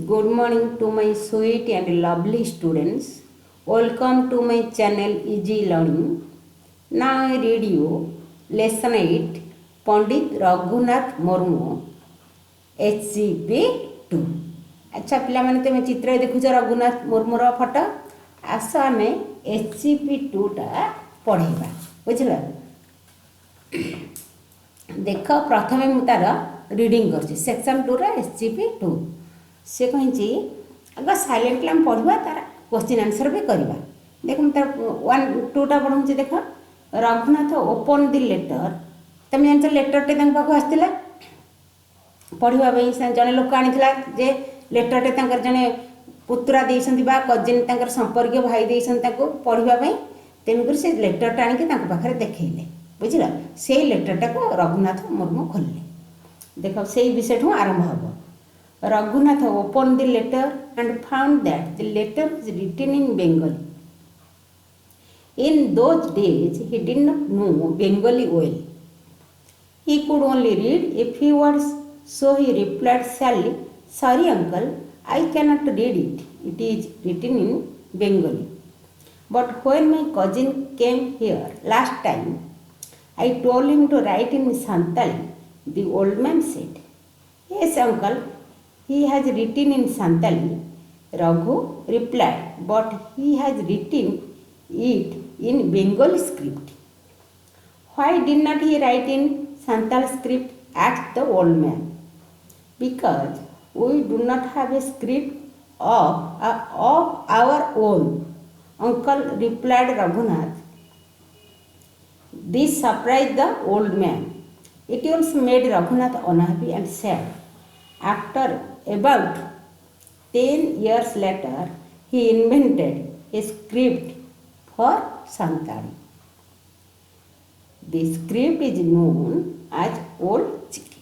Good morning to my sweet and lovely students. Welcome to my channel Easy Learning. Now I read you lesson 8 Pandit Raghunath Murmu HCP 2. अच्छा पिलाମାନେ तुम चित्र देखुଛ Raghunath मुर्मूर photo आस आम HCP 2टा पढ़ेगा बुझल देख प्रथमे मु तार रीडिंग कर सेक्शन 2 HCP 2 से कही आग साइलेंटली आम पढ़ा तार क्वेश्चन आंसर भी करवा देख मुझे वन टूटा पढ़ाऊँ देख रघुनाथ ओपन दि लेटर तुम जान लेटरटे पाक आसला पढ़ाई जड़े लोक आनीला जे लेटरटे जड़े पुतुरा देती कजिन संपर्क भाई देती पढ़ाई तेणुक से लेटरटा आनिक देखले बुझल से लेटरटा को रघुनाथ मुर्मू खोलिले देख से विषय आरंभ हम Raghunath opened the letter and found that the letter was written in Bengali. In those days, he did not know Bengali well. He could only read a few words, so he replied sadly, "Sorry, uncle, I cannot read it. It is written in Bengali. But when my cousin came here last time, I told him to write in Santali." The old man said, "Yes, uncle. He has written in Santali." Raghu replied, "But he has written it in Bengali script." "Why did not he write in Santal script?" asked the old man. "Because we do not have a script of our own, uncle," replied Raghunath. This surprised the old man. It also made Raghunath unhappy and sad. After about 10 years later, he invented a script for Santali. The script is known as Old Chiki.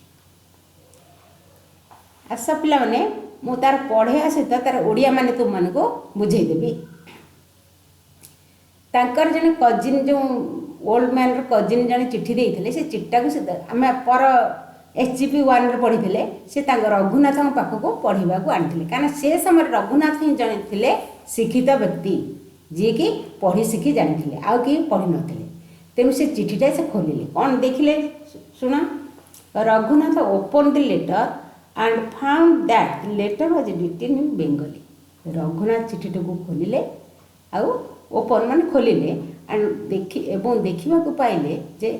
आस पे मु तार पढ़ाया सहित तार ओडिया माने तुम मान को बुझेदेवी तांकर जने कजिन जो ओल्ड मैन कजिन जने चिट्ठी देइथिले से चिट्ठा को आम पर HCP 1 पढ़ी से रघुनाथ पाखक पढ़ा आनी कहीं से समय रघुनाथ ही जड़े थे शिक्षित व्यक्ति जी कि पढ़ी शिखी जानी आउ कि पढ़ी नी तेणु से चिठीटा से खोलिले कौन देखिले शुण Raghunath open the letter and found that letter was written in Bengali Raghunath चिठीटा को खोलिले आउ ओपन मान खोलिले एंड देखा पाइले जे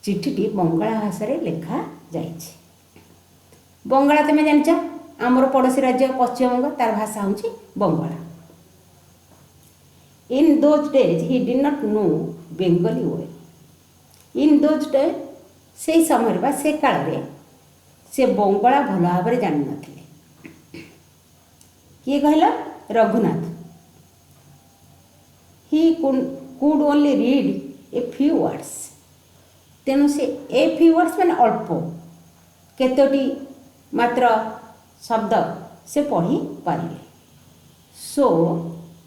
चिठीटी बंगाला भाषा लिखा जाइए बंगाला तुम जान आमर पड़ोसी राज्य पश्चिमबंग तार भाषा हूँ Bangala in those days he did not know Bengali well in those days से समय से काल से बंगाला भल भाव जान नथिले किए कहला Raghunath he could only read a few words तेणु से ए फ्यू वर्ड्स मैंने अल्प केतोटी मात्र शब्द से पढ़ी पारे सो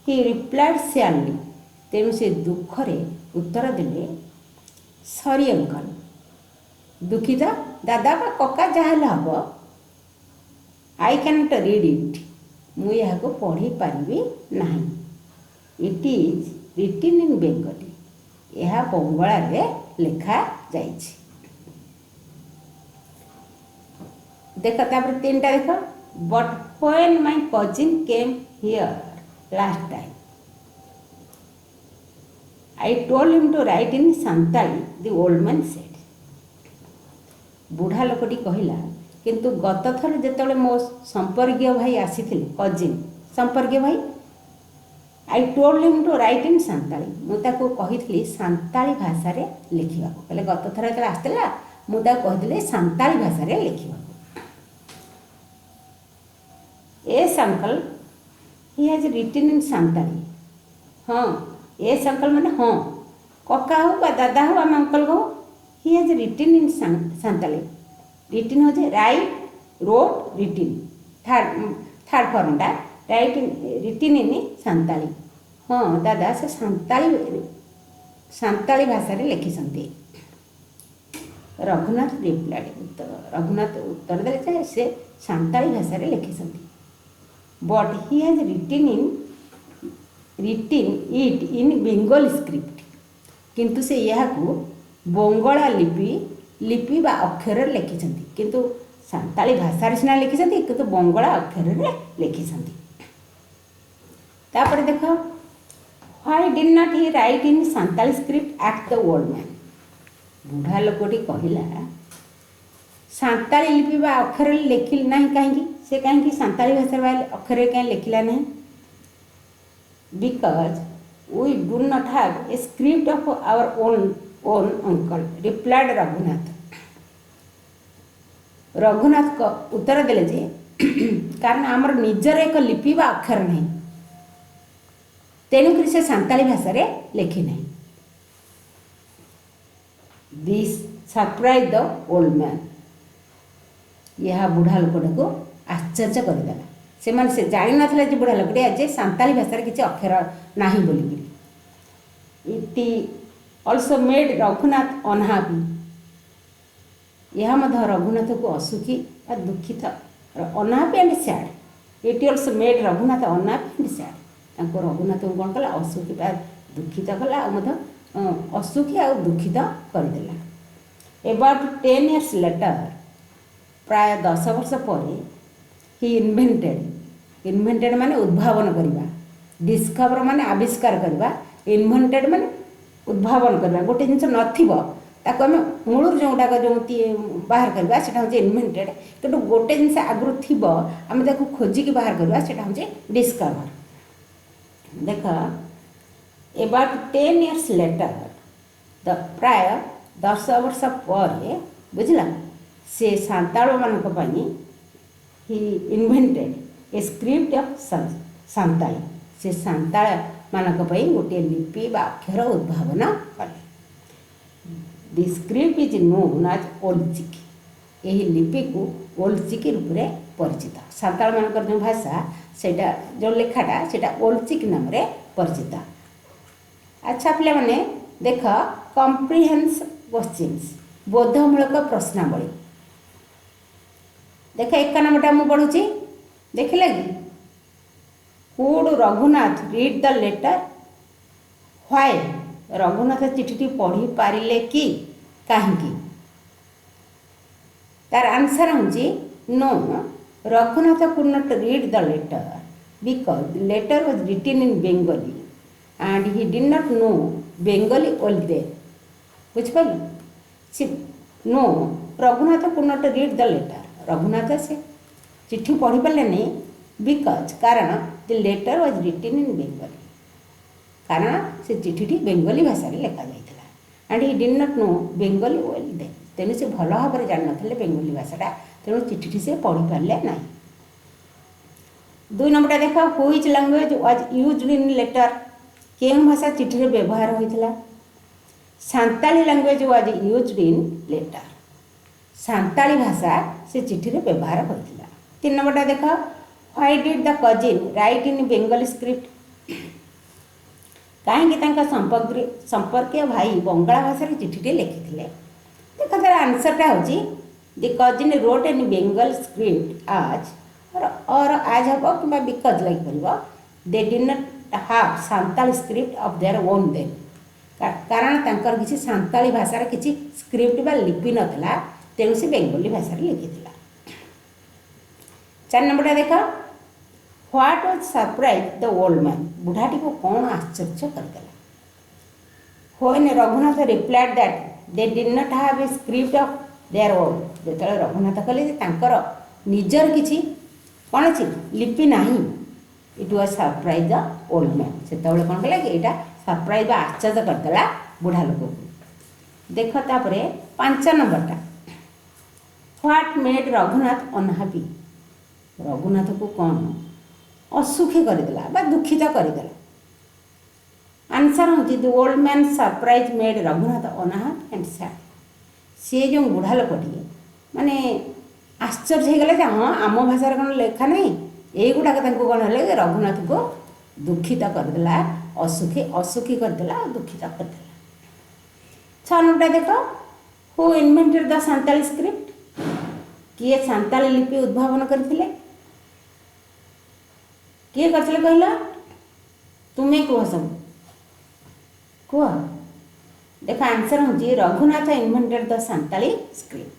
ही रिप्लाइड सैडली तेणु से दुखरे उत्तर देले सॉरी अंकल दुखित दादा बा कका जहाँ हम आई कैनट रीड इट मुझे पढ़ी पारि ना it is written in Bengali यह बंगाला लिखा जाइए देख तापर 3टा देख but when my cousin came here last time I told him to write in Santali the old man said बुढ़ा लोकटी कहला किंतु गत थर जेतले मो संपर्कीय भाई आसीथिले कजिन संपर्कीय भाई I told him to write in Santali मुझे कही सांताली भाषा लिखा कहले गत थर जो आसला मुझे कही सांताली भाषा लिखा yes uncle he has written in Santali हाँ एस अंकल मैंने हाँ कका हो बा दादा हो आम अंकल को he has written in Santali written हो राइट रोट रिटन थर्ड फॉर्मटा राइट रिटन इन सांताली हाँ दादा से सांताली भाषा लिखिं रघुनाथ रिप्लाइड रघुनाथ उत्तर देते से सांताली भाषा लिखिं but he has written it in Bengal script किंतु से यह बंगला लिपि बा अक्षर लिखिं किंतु सांताली भाषा सीना लिखिं किंतु बंगला अक्षर लिखिं तापर देख why did not he right in Santali script at the old man बुढ़ा लोकटी कहला सांताली लिपि बा अक्षर लिखिल नहीं कहीं से कहीं सांताली भाषा अक्षर कहीं लिखला नहीं because we do not have a script of our own uncle replied Raghunath को उत्तर देले जे कारण आमर निजर एक लिपि बा अक्षर नहीं तेणुक से सांताली भाषा लिखि नहीं this surprise the old man यह बुढ़ा लोकटा को आश्चर्य करदेला से जान ना जे बुढ़ा लोकटी आज सांताली भाषा किसी अक्षर ना बोलिकी it also made Raghunath unhappy यह रघुनाथ को असुखी और दुखित unhappy and sad it also made Raghunath unhappy and sad Raghunath को कौन कला असुखी दुखित कला असुखी आ दुखित करदेला अबाउट 10 years लेटर प्राय 10 वर्ष पर ही इन्वेंटेड माने उद्भावन करवा डिस्कवर माने आविष्कार करवा इन्वेंटेड माने उद्भावन करवा गोटे जिन नथिबो ताको आम मूल जोटा जो बाहर करवा सेटा होचे इन्वेंटेड किंतु गोटे जिन आगु थिबो आम ताको खोजिकी बाहर करवा सेटा होचे डिस्कवर देख अबाउट 10 years लेटर द प्राय 10 वर्ष पर बुझला से सांताल मानक he invented a script of Santal से सांताल मानक गोटे लिपि बा अक्षर उद्भावन कले the script is known as Ol Chiki यही लिपि को ओल्ड चिकी रूप में परिचित सांताल मानकर जो भाषा सेटा जो लेखाटा सेटा ओल्ड चिकी नाम रे परिचित अच्छा पिला माने देख कॉम्प्रिहेंस क्वेश्चंस बोधमूलक प्रश्नावली देख 1 नंबरटा मु पढ़ुची देख लगी could Raghunath read the letter why Raghunath चिठी पढ़ी पारिले कि कहीं तार आंसर हूँ no Raghunath could not read the letter because the letter was written in Bengali and he did not know Bengali ओल दे बुझिपाल no Raghunath could not read the letter Raghunath से चिट्ठी पढ़ी पारे नहीं बिकज कारण the letter was written in Bengali कारण से चिठी बेंगली भाषा लिखा जाता and he did not know Bengali well they तेणु से भल भाव में जान ना बेंगली भाषाटा तेणु चिठी से पढ़ी पारे ना 2 नंबर देख which language was used in letter केउं भाषा चिठी रे व्यवहार होइथिला Santali language was used in letter Santali भाषा से चिठी रे व्यवहार होइथिला 3 नंबर देख why did the cousin write in Bengali script कहीं संपर्क भाई बंगाला भाषा चिठी लिखी देख तार आंसरटा हूँ the cousin wrote in Bengal script आज और आज हम कि बिकज लगिपर they did not have Santali script of their own them कारण तांकर किसी सांताली भाषार किसी स्क्रिप्ट बा लिपि नथला तेणु से बेंगली भाषा लिखी 4 नंबर देख what was surprise the old man बुढ़ाटी को कौन आश्चर्य करदेला when Raghunath replied that they did not have a script of their own जो रघुनाथ कहले निजर किसी कौन अच्छी लिपि नहीं it was surprise the old man से कौन कला कि यहाँ सरप्राइज आश्चर्य करदेला बुढ़ा लोक को देख तापर 5 नंबरटा what made Raghunath unhappy Raghunath को कौन असुखी करदेला बा दुखित करदेला आंसर हूँ the old man surprise made Raghunath unhappy and sad सी जो बुढ़ा लोकटी माने आश्चर्य हो गला हाँ आम भाषा कौन लेखा नहीं युवाक कौन है रघुनाथ को दुखित करदेला असुखी करदेला दुखित करदेला 6 नंबर देख who invented the Santali script किए सांताली लिपि उद्भावन करथिले किए करथिले कहला तुम्हें कह सब कह देख आंसर हूँ Raghunath invented the Santali script.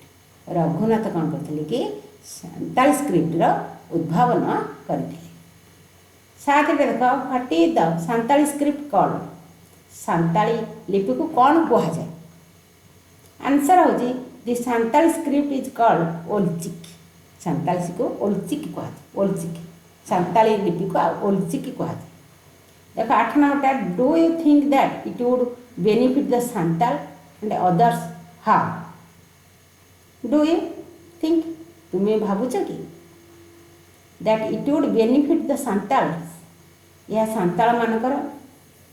Raghunath कौन करथिले कि सांताली स्क्रिप्टर उद्भावन करथिले। साथ में देख what is the Santali script called. Santali लिपि को कौन कह जाए। आंसर हूँ the Santali script is called Ol Chiki. Santali को ओलचिक कह ओलचिक सांताली लिपि को ओलचिक कह देख 8 number do you think that it would benefit the Santal and others how. Do you think तुम्हें भावुच कि that it would benefit the Santal यह सांताल मानकर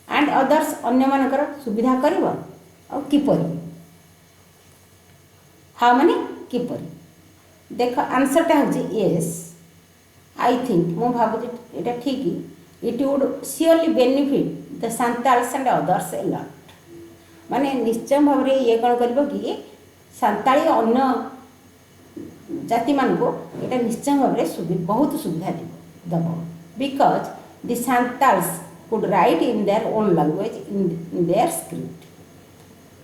एंड अदर्स अन्य मानकर सुविधा करिवो और किपरि हाउ माने किपरि। देख आंसरटा हूँ येस आई थिंक मु भावुची एटा ठीक it would surely benefit the Santals and others a lot. माने निश्चय भाव में ये कौन कर कि सांताली अन्य जाति मान को ये निश्चय भाव में बहुत सुविधा दब because the Santals could write in their own language in their script.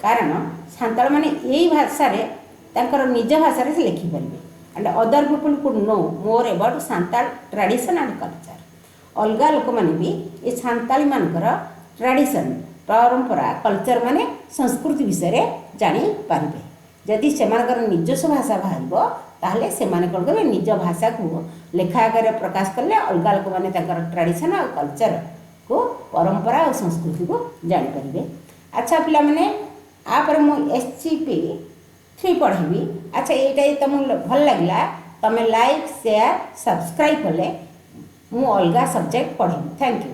कारण सांताल माने यही भाषा तांकर निज भाषा से लिखिपारे and other people could know more about Santal tradition and culture. अलग लोक मैंने भी ये सांताली मानकर ट्रेडिशन परंपरा कल्चर माने संस्कृति विषय जानीपारे। जदि से निजस्व भाषा बाहर ताहले से कौन करेंगे निज भाषा को लेखा आकार प्रकाश कले अलग लोक मैंने ट्रेडिशन और कल्चर को परंपरा और संस्कृति को जानीपारे। अच्छा पिला माने आपर मु SCP-3 पढ़ेबी। अच्छा ये तुमको भल लगे तुम लाइक शेयर सब्सक्राइब कले मु अलग सब्जेक्ट पढ़ेबी। Thank you.